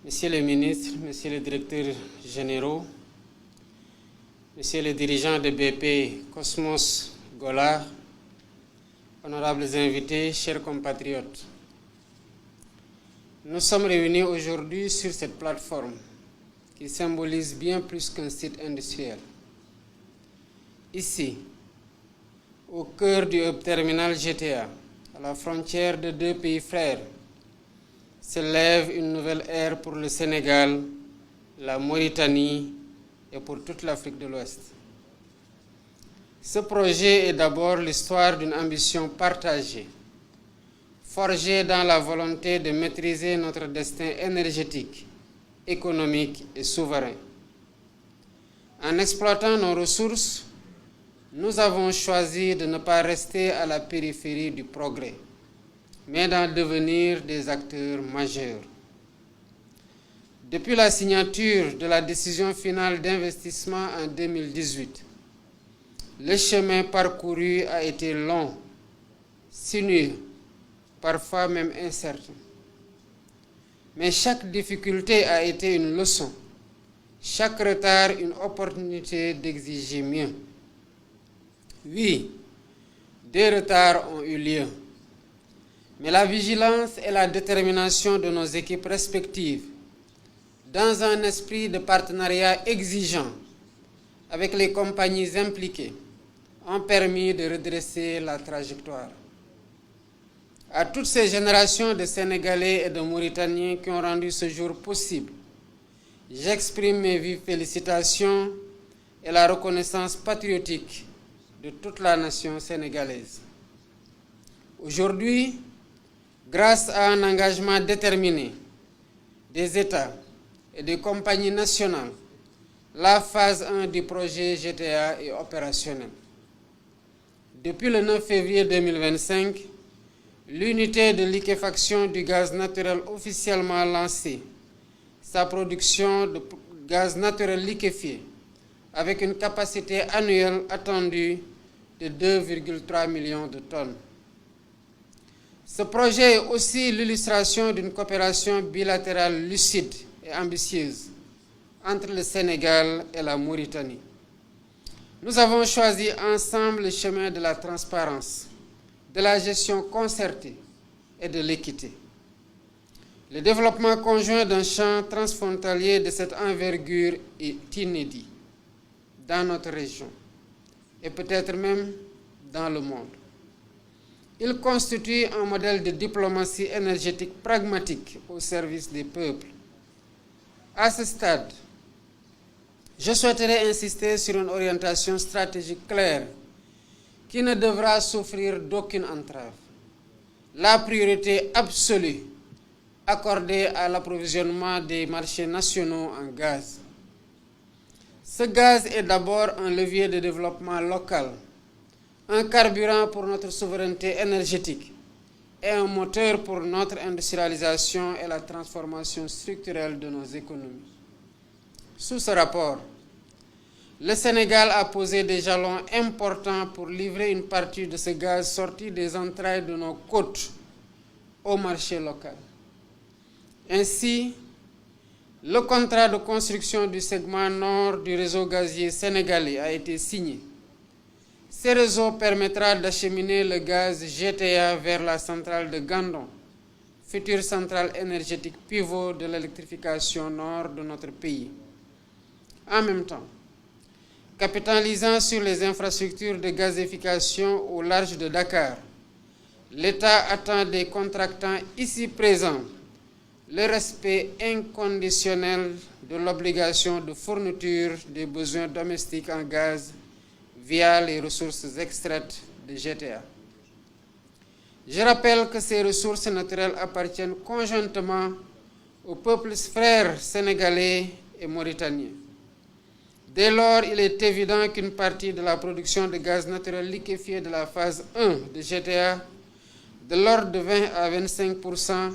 Messieurs les ministres, messieurs les directeurs généraux, messieurs les dirigeants de BP Cosmos Golar, honorables invités, chers compatriotes, nous sommes réunis aujourd'hui sur cette plateforme qui symbolise bien plus qu'un site industriel. Ici, au cœur du hub terminal GTA, à la frontière de deux pays frères, se lève une nouvelle ère pour le Sénégal, la Mauritanie et pour toute l'Afrique de l'Ouest. Ce projet est d'abord l'histoire d'une ambition partagée, forgée dans la volonté de maîtriser notre destin énergétique, économique et souverain. En exploitant nos ressources, nous avons choisi de ne pas rester à la périphérie du progrès, mais d'en devenir des acteurs majeurs. Depuis la signature de la décision finale d'investissement en 2018, le chemin parcouru a été long, sinueux, parfois même incertain. Mais chaque difficulté a été une leçon, chaque retard une opportunité d'exiger mieux. Oui, des retards ont eu lieu. Mais la vigilance et la détermination de nos équipes respectives, dans un esprit de partenariat exigeant avec les compagnies impliquées, ont permis de redresser la trajectoire. À toutes ces générations de Sénégalais et de Mauritaniens qui ont rendu ce jour possible, j'exprime mes vives félicitations et la reconnaissance patriotique de toute la nation sénégalaise. Aujourd'hui, grâce à un engagement déterminé des États et des compagnies nationales, la phase 1 du projet GTA est opérationnelle. Depuis le 9 février 2025, l'unité de liquéfaction du gaz naturel officiellement lancée, sa production de gaz naturel liquéfié, avec une capacité annuelle attendue de 2,3 millions de tonnes. Ce projet est aussi l'illustration d'une coopération bilatérale lucide et ambitieuse entre le Sénégal et la Mauritanie. Nous avons choisi ensemble le chemin de la transparence, de la gestion concertée et de l'équité. Le développement conjoint d'un champ transfrontalier de cette envergure est inédit dans notre région et peut-être même dans le monde. Il constitue un modèle de diplomatie énergétique pragmatique au service des peuples. À ce stade, je souhaiterais insister sur une orientation stratégique claire qui ne devra souffrir d'aucune entrave. La priorité absolue accordée à l'approvisionnement des marchés nationaux en gaz. Ce gaz est d'abord un levier de développement local, un carburant pour notre souveraineté énergétique et un moteur pour notre industrialisation et la transformation structurelle de nos économies. Sous ce rapport, le Sénégal a posé des jalons importants pour livrer une partie de ce gaz sorti des entrailles de nos côtes au marché local. Ainsi, le contrat de construction du segment nord du réseau gazier sénégalais a été signé. Ce réseau permettra d'acheminer le gaz GTA vers la centrale de Gandon, future centrale énergétique pivot de l'électrification nord de notre pays. En même temps, capitalisant sur les infrastructures de gazification au large de Dakar, l'État attend des contractants ici présents le respect inconditionnel de l'obligation de fourniture des besoins domestiques en gaz via les ressources extraites de GTA. Je rappelle que ces ressources naturelles appartiennent conjointement aux peuples frères sénégalais et mauritaniens. Dès lors, il est évident qu'une partie de la production de gaz naturel liquéfié de la phase 1 de GTA, de l'ordre de 20 à 25%,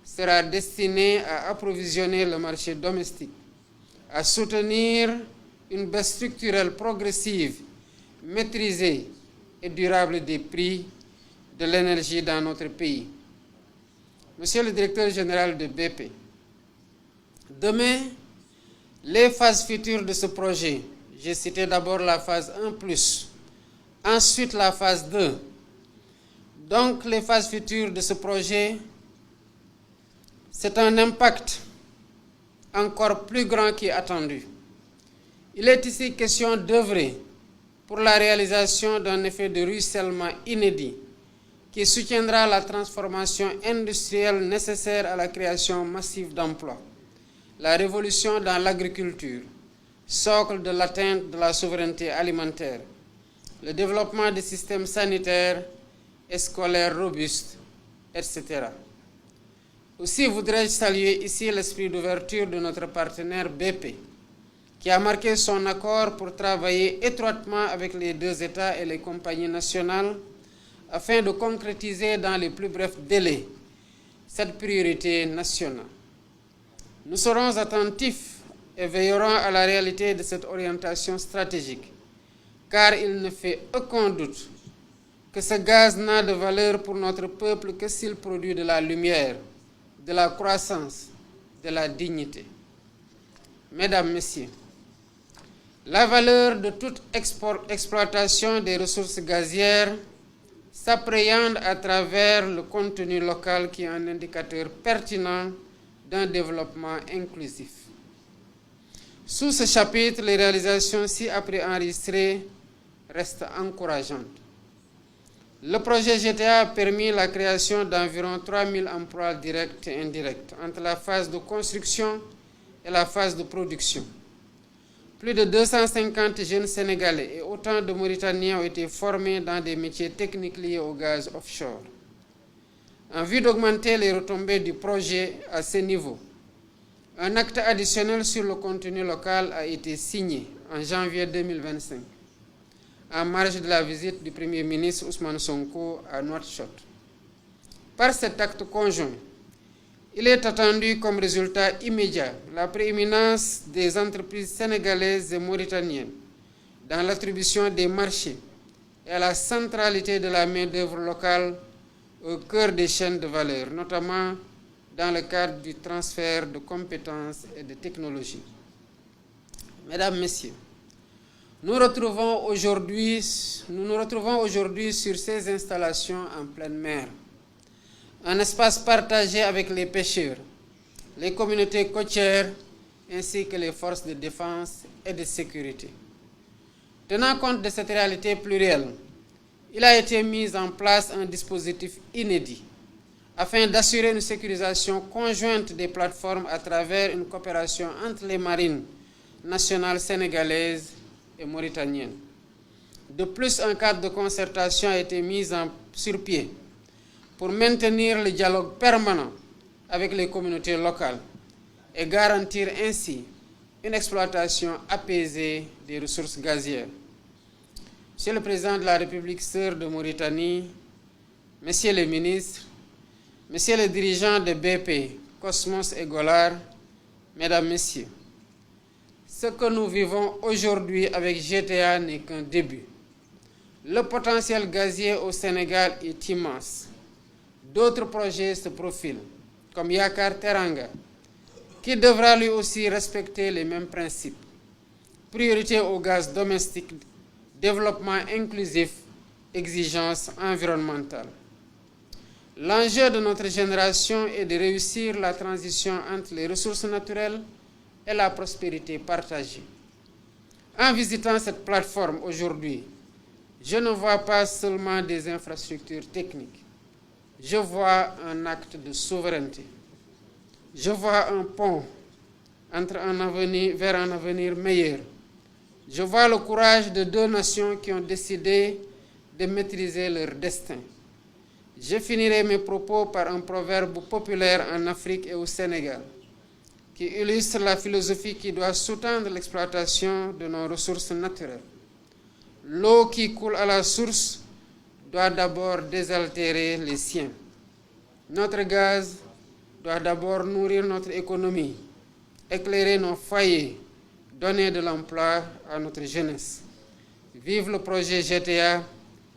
sera destinée à approvisionner le marché domestique, à soutenir une baisse structurelle progressive, maîtrisée et durable des prix de l'énergie dans notre pays. Monsieur le directeur général de BP, Demain, les phases futures de ce projet, j'ai cité d'abord la phase 1+, ensuite la phase 2. Donc les phases futures de ce projet, c'est un impact encore plus grand qui est attendu. Il est ici question d'œuvrer pour la réalisation d'un effet de ruissellement inédit qui soutiendra la transformation industrielle nécessaire à la création massive d'emplois, la révolution dans l'agriculture, socle de l'atteinte de la souveraineté alimentaire, le développement des systèmes sanitaires et scolaires robustes, etc. Aussi voudrais-je saluer ici l'esprit d'ouverture de notre partenaire BP, qui a marqué son accord pour travailler étroitement avec les deux États et les compagnies nationales afin de concrétiser dans les plus brefs délais cette priorité nationale. Nous serons attentifs et veillerons à la réalité de cette orientation stratégique, car il ne fait aucun doute que ce gaz n'a de valeur pour notre peuple que s'il produit de la lumière, de la croissance, de la dignité. Mesdames, Messieurs, la valeur de toute exploitation des ressources gazières s'appréhende à travers le contenu local qui est un indicateur pertinent d'un développement inclusif. Sous ce chapitre, les réalisations ci-après enregistrées restent encourageantes. Le projet GTA a permis la création d'environ 3000 emplois directs et indirects entre la phase de construction et la phase de production. Plus de 250 jeunes Sénégalais et autant de Mauritaniens ont été formés dans des métiers techniques liés au gaz offshore. En vue d'augmenter les retombées du projet à ce niveau, un acte additionnel sur le contenu local a été signé en janvier 2025, en marge de la visite du Premier ministre Ousmane Sonko à Nouakchott. Par cet acte conjoint, il est attendu comme résultat immédiat la prééminence des entreprises sénégalaises et mauritaniennes dans l'attribution des marchés et à la centralité de la main-d'œuvre locale au cœur des chaînes de valeur, notamment dans le cadre du transfert de compétences et de technologies. Mesdames, Messieurs, nous nous retrouvons aujourd'hui sur ces installations en pleine mer, un espace partagé avec les pêcheurs, les communautés côtières ainsi que les forces de défense et de sécurité. Tenant compte de cette réalité plurielle, il a été mis en place un dispositif inédit afin d'assurer une sécurisation conjointe des plateformes à travers une coopération entre les marines nationales sénégalaises et mauritaniennes. De plus, un cadre de concertation a été mis sur pied pour maintenir le dialogue permanent avec les communautés locales et garantir ainsi une exploitation apaisée des ressources gazières. Monsieur le Président de la République sœur de Mauritanie, Messieurs les ministres, Messieurs les dirigeants de BP, Cosmos et Golar, Mesdames, Messieurs, ce que nous vivons aujourd'hui avec GTA n'est qu'un début. Le potentiel gazier au Sénégal est immense. D'autres projets se profilent, comme Yakar Teranga, qui devra lui aussi respecter les mêmes principes. Priorité au gaz domestique, développement inclusif, exigences environnementales. L'enjeu de notre génération est de réussir la transition entre les ressources naturelles et la prospérité partagée. En visitant cette plateforme aujourd'hui, je ne vois pas seulement des infrastructures techniques. Je vois un acte de souveraineté. Je vois un pont vers un avenir meilleur. Je vois le courage de deux nations qui ont décidé de maîtriser leur destin. Je finirai mes propos par un proverbe populaire en Afrique et au Sénégal, qui illustre la philosophie qui doit sous-tendre l'exploitation de nos ressources naturelles. L'eau qui coule à la source doit d'abord désaltérer les siens. Notre gaz doit d'abord nourrir notre économie, éclairer nos foyers, donner de l'emploi à notre jeunesse. Vive le projet GTA,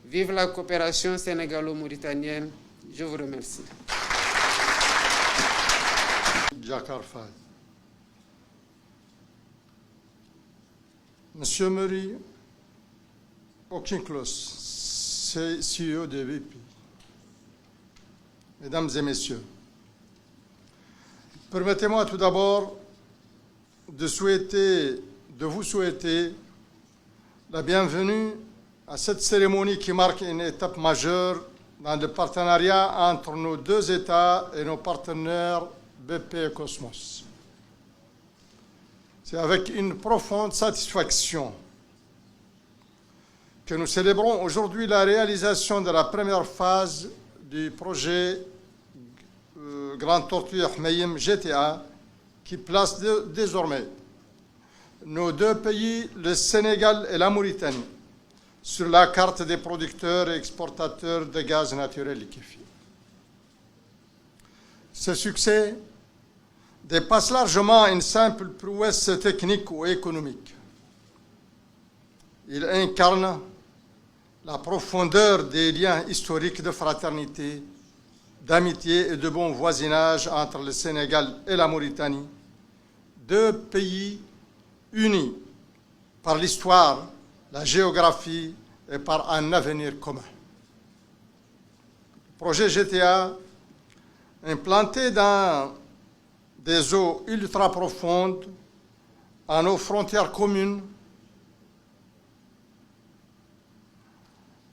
vive la coopération sénégalo-mauritanienne. Je vous remercie. Jakar Faye. Monsieur Murray Auchincloss, CEO de VP, Mesdames et Messieurs, permettez-moi tout d'abord de vous souhaiter la bienvenue à cette cérémonie qui marque une étape majeure dans le partenariat entre nos deux États et nos partenaires BP et Cosmos. C'est avec une profonde satisfaction que nous célébrons aujourd'hui la réalisation de la première phase du projet Grand Tortue Ahmeyim GTA qui place désormais nos deux pays, le Sénégal et la Mauritanie, sur la carte des producteurs et exportateurs de gaz naturel liquéfié. Ce succès dépasse largement une simple prouesse technique ou économique. Il incarne la profondeur des liens historiques de fraternité, d'amitié et de bon voisinage entre le Sénégal et la Mauritanie, deux pays unis par l'histoire, la géographie et par un avenir commun. Le projet GTA, implanté dans des eaux ultra profondes, à nos frontières communes,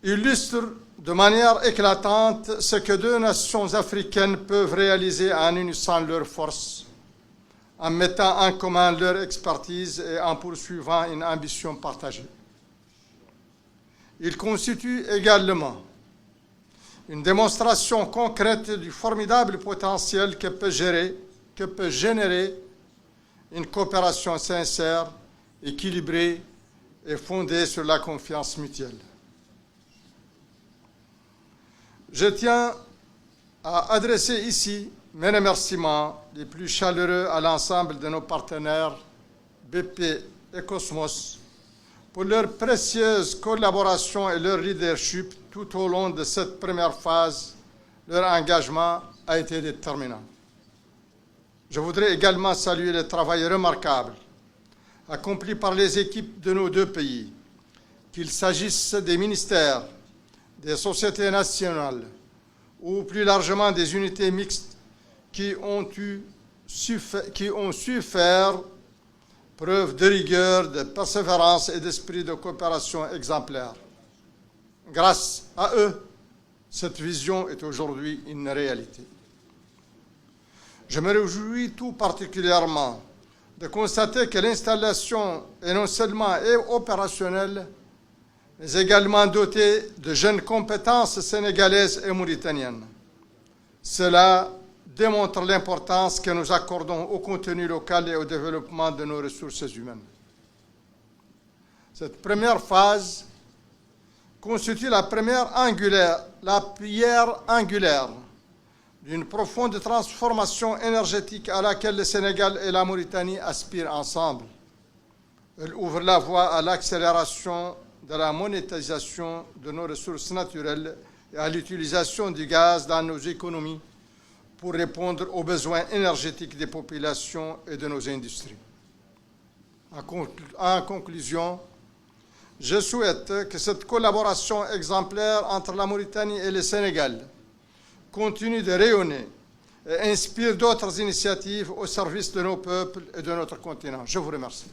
illustre de manière éclatante ce que deux nations africaines peuvent réaliser en unissant leurs forces, en mettant en commun leur expertise et en poursuivant une ambition partagée. Il constitue également une démonstration concrète du formidable potentiel que peut générer une coopération sincère, équilibrée et fondée sur la confiance mutuelle. Je tiens à adresser ici mes remerciements les plus chaleureux à l'ensemble de nos partenaires BP et Cosmos pour leur précieuse collaboration et leur leadership tout au long de cette première phase. Leur engagement a été déterminant. Je voudrais également saluer le travail remarquable accompli par les équipes de nos deux pays, qu'il s'agisse des ministères, des sociétés nationales ou plus largement des unités mixtes qui ont su faire preuve de rigueur, de persévérance et d'esprit de coopération exemplaire. Grâce à eux, cette vision est aujourd'hui une réalité. Je me réjouis tout particulièrement de constater que l'installation est non seulement opérationnelle, mais également dotée de jeunes compétences sénégalaises et mauritaniennes. Cela démontre l'importance que nous accordons au contenu local et au développement de nos ressources humaines. Cette première phase constitue la pierre angulaire d'une profonde transformation énergétique à laquelle le Sénégal et la Mauritanie aspirent ensemble. Elle ouvre la voie à l'accélération de la monétisation de nos ressources naturelles et à l'utilisation du gaz dans nos économies pour répondre aux besoins énergétiques des populations et de nos industries. En conclusion, je souhaite que cette collaboration exemplaire entre la Mauritanie et le Sénégal continue de rayonner et inspire d'autres initiatives au service de nos peuples et de notre continent. Je vous remercie.